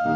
हर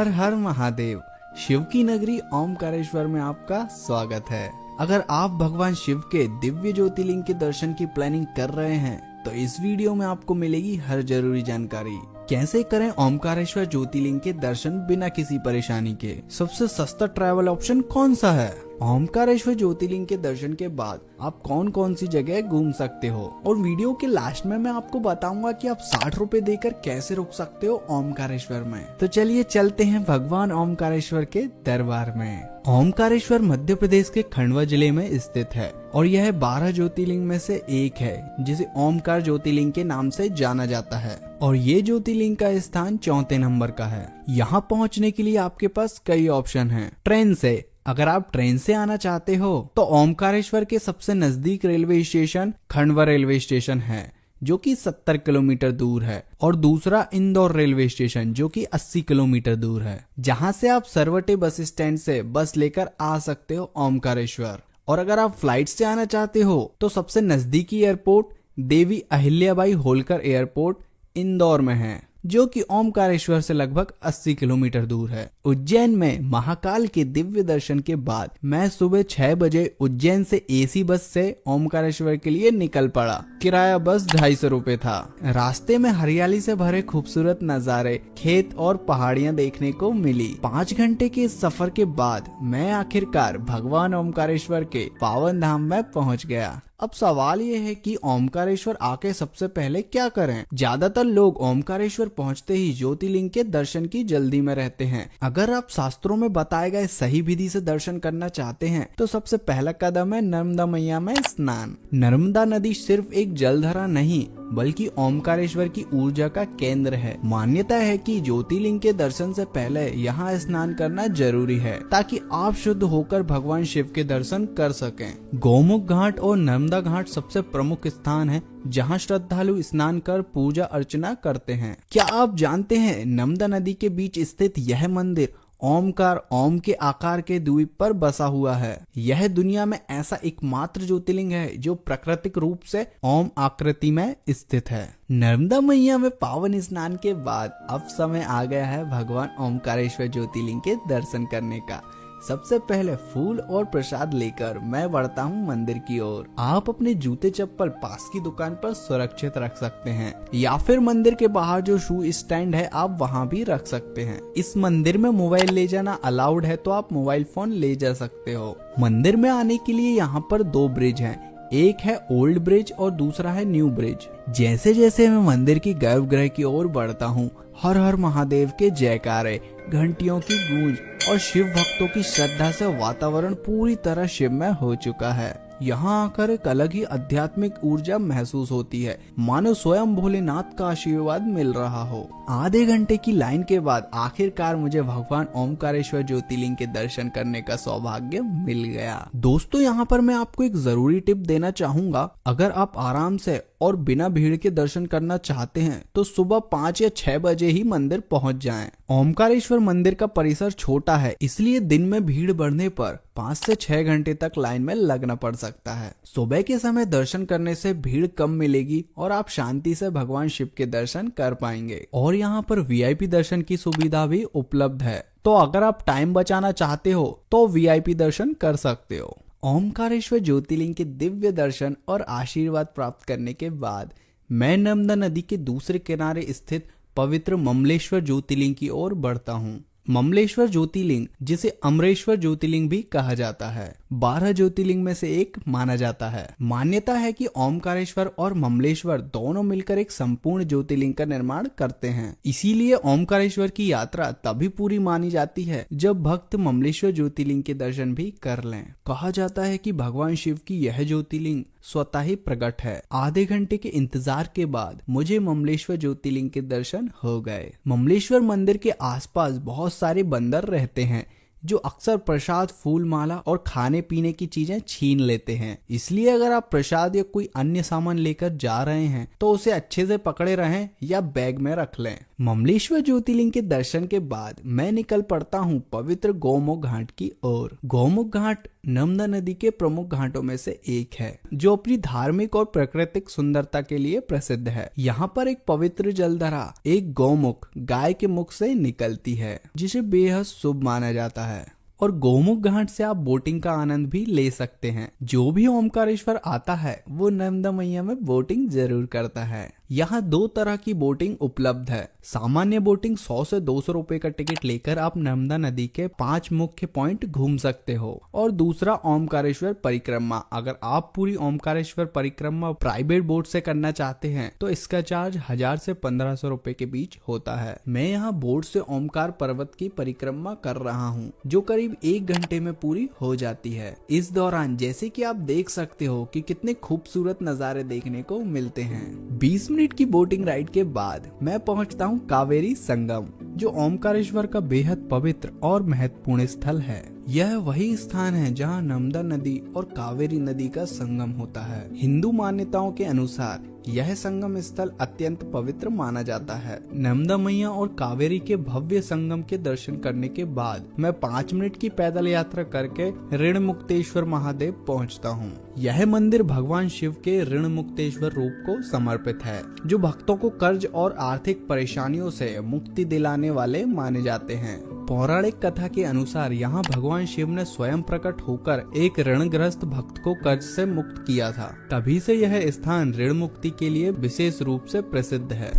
हर महादेव। शिव की नगरी ओमकारेश्वर में आपका स्वागत है। अगर आप भगवान शिव के दिव्य ज्योतिर्लिंग के दर्शन की प्लानिंग कर रहे हैं तो इस वीडियो में आपको मिलेगी हर जरूरी जानकारी। कैसे करें ओमकारेश्वर ज्योतिर्लिंग के दर्शन बिना किसी परेशानी के। सबसे सस्ता ट्रैवल ऑप्शन कौन सा है। ओमकारेश्वर ज्योतिर्लिंग के दर्शन के बाद आप कौन कौन सी जगह घूम सकते हो, और वीडियो के लास्ट में मैं आपको बताऊंगा कि आप 60 रुपए देकर कैसे रुक सकते हो ओमकारेश्वर में। तो चलिए चलते हैं भगवान ओमकारेश्वर के दरबार में। ओमकारेश्वर मध्य प्रदेश के खंडवा जिले में स्थित है और यह 12 ज्योतिर्लिंग में से एक है जिसे ओमकार ज्योतिर्लिंग के नाम से जाना जाता है, और ये ज्योतिर्लिंग का स्थान 4 नंबर का है। यहाँ पहुँचने के लिए आपके पास कई ऑप्शन हैं। ट्रेन से, अगर आप ट्रेन से आना चाहते हो तो ओमकारेश्वर के सबसे नजदीक railway station Khandwa railway station है जो कि 70 किलोमीटर दूर है, और दूसरा इंदौर रेलवे स्टेशन जो कि 80 किलोमीटर दूर है, जहां से आप सरवटे बस स्टैंड से बस लेकर आ सकते हो ओमकारेश्वर। और अगर आप फ्लाइट से आना चाहते हो तो सबसे नजदीकी एयरपोर्ट देवी अहिल्याबाई होलकर एयरपोर्ट इंदौर में है जो कि ओमकारेश्वर से लगभग 80 किलोमीटर दूर है। उज्जैन में महाकाल के दिव्य दर्शन के बाद मैं सुबह 6 बजे उज्जैन से एसी बस से ओमकारेश्वर के लिए निकल पड़ा। किराया बस 250 रुपए था। रास्ते में हरियाली से भरे खूबसूरत नजारे, खेत और पहाड़ियां देखने को मिली। 5 घंटे के इस सफर के बाद मैं आखिरकार भगवान ओमकारेश्वर के पावन धाम में पहुंच गया। अब सवाल ये है कि ओमकारेश्वर आके सबसे पहले क्या करें। ज्यादातर लोग ओमकारेश्वर पहुंचते ही ज्योतिर्लिंग के दर्शन की जल्दी में रहते हैं। अगर आप शास्त्रों में बताए गए सही विधि से दर्शन करना चाहते हैं तो सबसे पहला कदम है नर्मदा मैया में स्नान। नर्मदा नदी सिर्फ एक जलधारा नहीं बल्कि ओमकारेश्वर की ऊर्जा का केंद्र है। मान्यता है कि ज्योतिर्लिंग के दर्शन से पहले यहाँ स्नान करना जरूरी है ताकि आप शुद्ध होकर भगवान शिव के दर्शन कर सकें। गौमुख घाट और नर्मदा घाट सबसे प्रमुख स्थान है जहाँ श्रद्धालु स्नान कर पूजा अर्चना करते हैं। क्या आप जानते हैं नर्मदा नदी के बीच स्थित यह मंदिर ओमकार ओम के आकार के द्वीप पर बसा हुआ है। यह दुनिया में ऐसा एकमात्र ज्योतिर्लिंग है जो प्राकृतिक रूप से ओम आकृति में स्थित है। नर्मदा मैया में पावन स्नान के बाद अब समय आ गया है भगवान ओमकारेश्वर ज्योतिर्लिंग के दर्शन करने का। सबसे पहले फूल और प्रसाद लेकर मैं बढ़ता हूँ मंदिर की ओर। आप अपने जूते चप्पल पास की दुकान पर सुरक्षित रख सकते हैं या फिर मंदिर के बाहर जो शू स्टैंड है आप वहाँ भी रख सकते हैं। इस मंदिर में मोबाइल ले जाना अलाउड है तो आप मोबाइल फोन ले जा सकते हो। मंदिर में आने के लिए यहाँ पर 2 ब्रिज हैं। एक है ओल्ड ब्रिज और दूसरा है न्यू ब्रिज। जैसे जैसे मैं मंदिर की गर्भगृह की ओर बढ़ता हूँ हर हर महादेव के जयकारे, घंटियों की गूंज और शिव भक्तों की श्रद्धा से वातावरण पूरी तरह शिवमय हो चुका है। यहाँ आकर एक अलग ही आध्यात्मिक ऊर्जा महसूस होती है, मानो स्वयं भोलेनाथ का आशीर्वाद मिल रहा हो। आधे घंटे की लाइन के बाद आखिरकार मुझे भगवान ओमकारेश्वर ज्योतिर्लिंग के दर्शन करने का सौभाग्य मिल गया। दोस्तों, यहाँ पर मैं आपको एक जरूरी टिप देना चाहूंगा। अगर आप आराम से और बिना भीड़ के दर्शन करना चाहते हैं तो सुबह 5 या 6 बजे ही मंदिर पहुंच जाएं। ओमकारेश्वर मंदिर का परिसर छोटा है, इसलिए दिन में भीड़ बढ़ने पर 5 से 6 घंटे तक लाइन में लगना पड़ सकता है। सुबह के समय दर्शन करने से भीड़ कम मिलेगी और आप शांति से भगवान शिव के दर्शन कर पाएंगे। और यहाँ पर वीआईपी दर्शन की सुविधा भी उपलब्ध है, तो अगर आप टाइम बचाना चाहते हो तो वीआईपी दर्शन कर सकते हो। ओमकारेश्वर ज्योतिर्लिंग के दिव्य दर्शन और आशीर्वाद प्राप्त करने के बाद मैं नर्मदा नदी के दूसरे किनारे स्थित पवित्र ममलेश्वर ज्योतिर्लिंग की ओर बढ़ता हूँ। ममलेश्वर ज्योतिर्लिंग, जिसे अमरेश्वर ज्योतिर्लिंग भी कहा जाता है, 12 ज्योतिर्लिंग में से एक माना जाता है। मान्यता है कि ओमकारेश्वर और ममलेश्वर दोनों मिलकर एक संपूर्ण ज्योतिर्लिंग का निर्माण करते हैं। इसीलिए ओमकारेश्वर की यात्रा तभी पूरी मानी जाती है जब भक्त ममलेश्वर ज्योतिर्लिंग के दर्शन भी कर लें। कहा जाता है कि भगवान शिव की यह ज्योतिर्लिंग स्वतः ही प्रकट है। आधे घंटे के इंतजार के बाद मुझे ममलेश्वर ज्योतिर्लिंग के दर्शन हो गए। ममलेश्वर मंदिर के आसपास बहुत सारे बंदर रहते हैं जो अक्सर प्रसाद, फूल माला और खाने पीने की चीजें छीन लेते हैं। इसलिए अगर आप प्रसाद या कोई अन्य सामान लेकर जा रहे हैं तो उसे अच्छे से पकड़े रहें या बैग में रख लें। ममलेश्वर ज्योतिर्लिंग के दर्शन के बाद मैं निकल पड़ता हूँ पवित्र गौमुख घाट की ओर। गौमुख घाट नर्मदा नदी के प्रमुख घाटों में से एक है, जो अपनी धार्मिक और प्राकृतिक सुंदरता के लिए प्रसिद्ध है। यहाँ पर एक पवित्र जलधारा, एक गौमुख गाय के मुख से निकलती है, जिसे बेहद शुभ माना जाता है। और गौमुख घाट से आप बोटिंग का आनंद भी ले सकते हैं। जो भी ओमकारेश्वर आता है वो नर्मदा मैया में बोटिंग जरूर करता है। यहाँ 2 तरह की बोटिंग उपलब्ध है। सामान्य बोटिंग 100 से 200 रुपए का टिकट लेकर आप नर्मदा नदी के 5 मुख्य पॉइंट घूम सकते हो। और दूसरा ओमकारेश्वर परिक्रमा। अगर आप पूरी ओमकारेश्वर परिक्रमा प्राइवेट बोट से करना चाहते हैं तो इसका चार्ज 1000 से 1500 रुपए के बीच होता है। मैं यहाँ बोट से ओमकार पर्वत की परिक्रमा कर रहा हूँ, जो करीब 1 घंटे में पूरी हो जाती है। इस दौरान जैसे कि आप देख सकते हो कि कितने खूबसूरत नजारे देखने को मिलते हैं। 20 मिनट की बोटिंग राइड के बाद मैं पहुंचता हूं कावेरी संगम, जो ओमकारेश्वर का बेहद पवित्र और महत्वपूर्ण स्थल है। यह वही स्थान है जहां नर्मदा नदी और कावेरी नदी का संगम होता है। हिंदू मान्यताओं के अनुसार यह संगम स्थल अत्यंत पवित्र माना जाता है। नर्मदा मैया और कावेरी के भव्य संगम के दर्शन करने के बाद मैं 5 मिनट की पैदल यात्रा करके ऋणमुक्तेश्वर महादेव पहुंचता हूं। यह मंदिर भगवान शिव के ऋणमुक्तेश्वर रूप को समर्पित है, जो भक्तों को कर्ज और आर्थिक परेशानियों से मुक्ति दिलाने वाले माने जाते हैं। पौराणिक कथा के अनुसार यहाँ भगवान शिव ने स्वयं प्रकट होकर एक ऋणग्रस्त भक्त को कर्ज से मुक्त किया था। तभी से यह स्थान ऋण मुक्ति के लिए विशेष रूप से प्रसिद्ध है।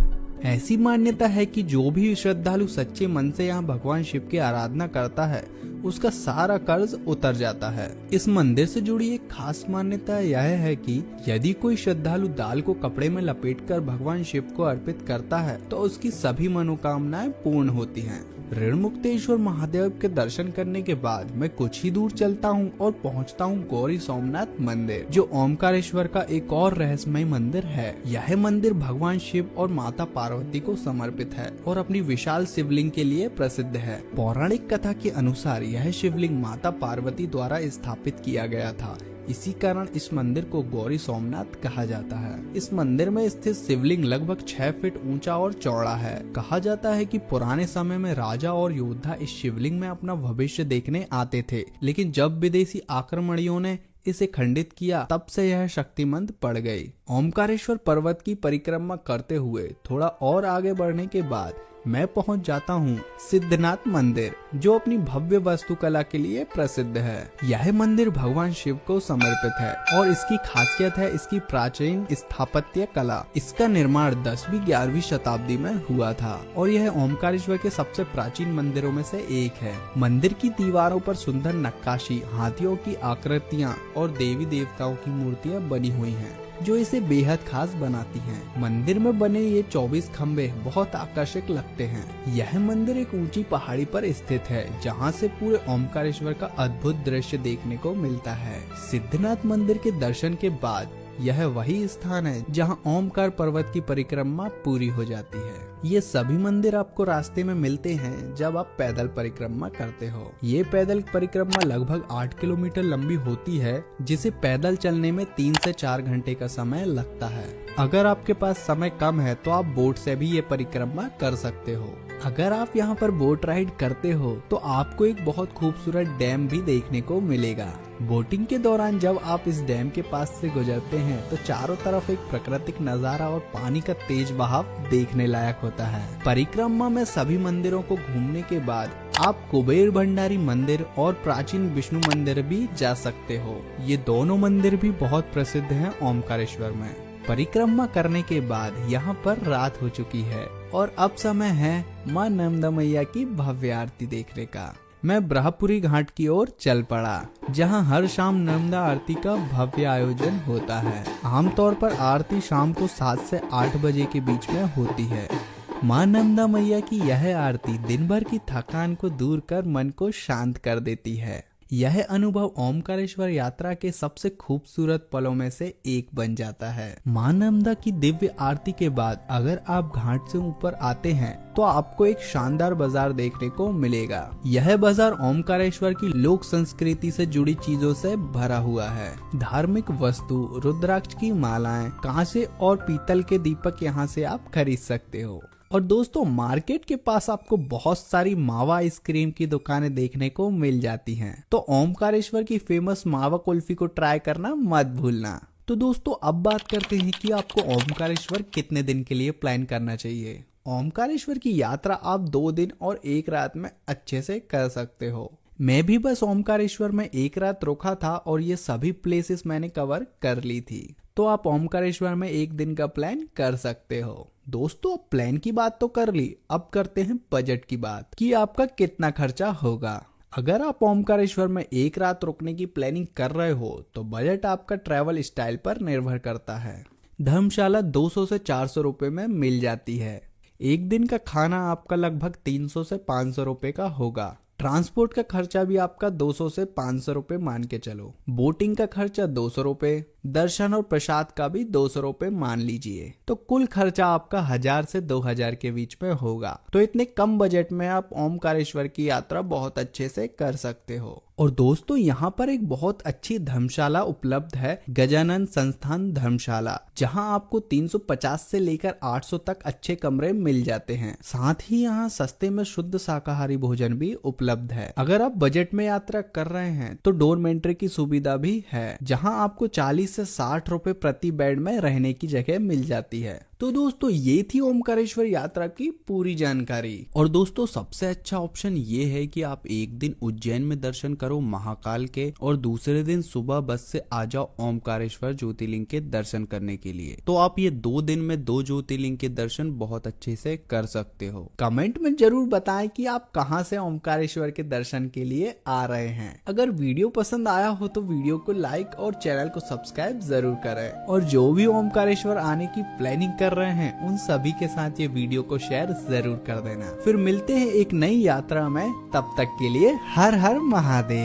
ऐसी मान्यता है कि जो भी श्रद्धालु सच्चे मन से यहाँ भगवान शिव की आराधना करता है, उसका सारा कर्ज उतर जाता है। इस मंदिर से जुड़ी एक खास मान्यता यह है कि यदि कोई श्रद्धालु दाल को कपड़े में लपेटकर भगवान शिव को अर्पित करता है तो उसकी सभी मनोकामनाएं पूर्ण होती हैं। ऋणमुक्तेश्वर महादेव के दर्शन करने के बाद मैं कुछ ही दूर चलता हूँ और पहुँचता हूँ गौरी सोमनाथ मंदिर, जो ओमकारेश्वर का एक और रहस्यमय मंदिर है। यह मंदिर भगवान शिव और माता पार्वती को समर्पित है और अपनी विशाल शिवलिंग के लिए प्रसिद्ध है। पौराणिक कथा के अनुसार यह शिवलिंग माता पार्वती द्वारा स्थापित किया गया था। इसी कारण इस मंदिर को गौरी सोमनाथ कहा जाता है। इस मंदिर में स्थित शिवलिंग लगभग 6 फीट ऊंचा और चौड़ा है। कहा जाता है कि पुराने समय में राजा और योद्धा इस शिवलिंग में अपना भविष्य देखने आते थे, लेकिन जब विदेशी आक्रमणियों ने इसे खंडित किया तब से यह शक्तिमंद पड़ गई। ओमकारेश्वर पर्वत की परिक्रमा करते हुए थोड़ा और आगे बढ़ने के बाद मैं पहुंच जाता हूं सिद्धनाथ मंदिर, जो अपनी भव्य वास्तुकला के लिए प्रसिद्ध है। यह मंदिर भगवान शिव को समर्पित है और इसकी खासियत है इसकी प्राचीन स्थापत्य कला। इसका निर्माण 10वीं-11वीं शताब्दी में हुआ था और यह ओमकारेश्वर के सबसे प्राचीन मंदिरों में से एक है। मंदिर की दीवारों पर सुंदर नक्काशी, हाथियों की आकृतियाँ और देवी देवताओं की मूर्तियाँ बनी हुई हैं, जो इसे बेहद खास बनाती हैं। मंदिर में बने ये 24 खम्भे बहुत आकर्षक लगते हैं। यह मंदिर एक ऊंची पहाड़ी पर स्थित है, जहां से पूरे ओमकारेश्वर का अद्भुत दृश्य देखने को मिलता है। सिद्धनाथ मंदिर के दर्शन के बाद यह वही स्थान है जहां ओमकार पर्वत की परिक्रमा पूरी हो जाती है। ये सभी मंदिर आपको रास्ते में मिलते हैं जब आप पैदल परिक्रमा करते हो। ये पैदल परिक्रमा लगभग 8 किलोमीटर लंबी होती है, जिसे पैदल चलने में 3 से 4 घंटे का समय लगता है। अगर आपके पास समय कम है तो आप बोट से भी ये परिक्रमा कर सकते हो। अगर आप यहाँ पर बोट राइड करते हो तो आपको एक बहुत खूबसूरत डैम भी देखने को मिलेगा। बोटिंग के दौरान जब आप इस डैम के पास से गुजरते हैं तो चारों तरफ एक प्राकृतिक नजारा और पानी का तेज बहाव देखने लायक होता है। परिक्रमा में सभी मंदिरों को घूमने के बाद आप कुबेर भंडारी मंदिर और प्राचीन विष्णु मंदिर भी जा सकते हो। ये दोनों मंदिर भी बहुत प्रसिद्ध हैं ओमकारेश्वर में। परिक्रमा करने के बाद यहाँ पर रात हो चुकी है और अब समय है माँ नर्मदा मैया की भव्य आरती देखने का। मैं ब्रह्मपुरी घाट की ओर चल पड़ा, जहां हर शाम नर्मदा आरती का भव्य आयोजन होता है। आमतौर पर आरती शाम को 7 से 8 बजे के बीच में होती है। माँ नर्मदा मैया की यह आरती दिन भर की थकान को दूर कर मन को शांत कर देती है। यह अनुभव ओमकारेश्वर यात्रा के सबसे खूबसूरत पलों में से एक बन जाता है। मां नर्मदा की दिव्य आरती के बाद अगर आप घाट से ऊपर आते हैं तो आपको एक शानदार बाजार देखने को मिलेगा। यह बाजार ओमकारेश्वर की लोक संस्कृति से जुड़ी चीजों से भरा हुआ है। धार्मिक वस्तु, रुद्राक्ष की मालाएं, कांसे और पीतल के दीपक यहाँ से आप खरीद सकते हो। और दोस्तों, मार्केट के पास आपको बहुत सारी मावा आइसक्रीम की दुकानें देखने को मिल जाती हैं। तो ओमकारेश्वर की फेमस मावा कुल्फी को ट्राई करना मत भूलना। तो दोस्तों, अब बात करते हैं कि आपको ओमकारेश्वर कितने दिन के लिए प्लान करना चाहिए। ओमकारेश्वर की यात्रा आप 2 दिन और 1 रात में अच्छे से कर सकते हो। मैं भी बस ओमकारेश्वर में 1 रात रुका था और ये सभी प्लेसेस मैंने कवर कर ली थी। तो आप ओमकारेश्वर में 1 दिन का प्लान कर सकते हो। दोस्तों, प्लान की बात तो कर ली, अब करते हैं बजट की बात कि आपका कितना खर्चा होगा। अगर आप ओमकारेश्वर में 1 रात रुकने की प्लानिंग कर रहे हो तो बजट आपका ट्रैवल स्टाइल पर निर्भर करता है। धर्मशाला 200 से 400 रुपए में मिल जाती है। 1 दिन का खाना आपका लगभग 300 से 500 रुपए का होगा। ट्रांसपोर्ट का खर्चा भी आपका 200 से 500 रुपए मान के चलो। बोटिंग का खर्चा 200 रुपए, दर्शन और प्रसाद का भी 200 रुपए मान लीजिए। तो कुल खर्चा आपका 1000 से 2000 के बीच में होगा। तो इतने कम बजट में आप ओमकारेश्वर की यात्रा बहुत अच्छे से कर सकते हो। और दोस्तों, यहाँ पर एक बहुत अच्छी धर्मशाला उपलब्ध है, गजानन संस्थान धर्मशाला, जहाँ आपको 350 से लेकर 800 तक अच्छे कमरे मिल जाते हैं। साथ ही यहाँ सस्ते में शुद्ध शाकाहारी भोजन भी उपलब्ध है। अगर आप बजट में यात्रा कर रहे हैं तो डोरमेंट्री की सुविधा भी है, जहाँ आपको 40 से 60 रुपए प्रति बेड में रहने की जगह मिल जाती है। तो दोस्तों, ये थी ओमकारेश्वर यात्रा की पूरी जानकारी। और दोस्तों, सबसे अच्छा ऑप्शन ये है कि आप 1 दिन उज्जैन में दर्शन करो महाकाल के और दूसरे दिन सुबह बस से आ जाओ ओमकारेश्वर ज्योतिर्लिंग के दर्शन करने के लिए। तो आप ये 2 दिन में 2 ज्योतिर्लिंग के दर्शन बहुत अच्छे से कर सकते हो। कमेंट में जरूर बताएं कि आप कहां से ओमकारेश्वर के दर्शन के लिए आ रहे हैं। अगर वीडियो पसंद आया हो तो वीडियो को लाइक और चैनल को सब्सक्राइब जरूर करें। और जो भी ओमकारेश्वर आने की प्लानिंग कर रहे हैं उन सभी के साथ ये वीडियो को शेयर जरूर कर देना। फिर मिलते हैं एक नई यात्रा में, तब तक के लिए हर हर महादेव।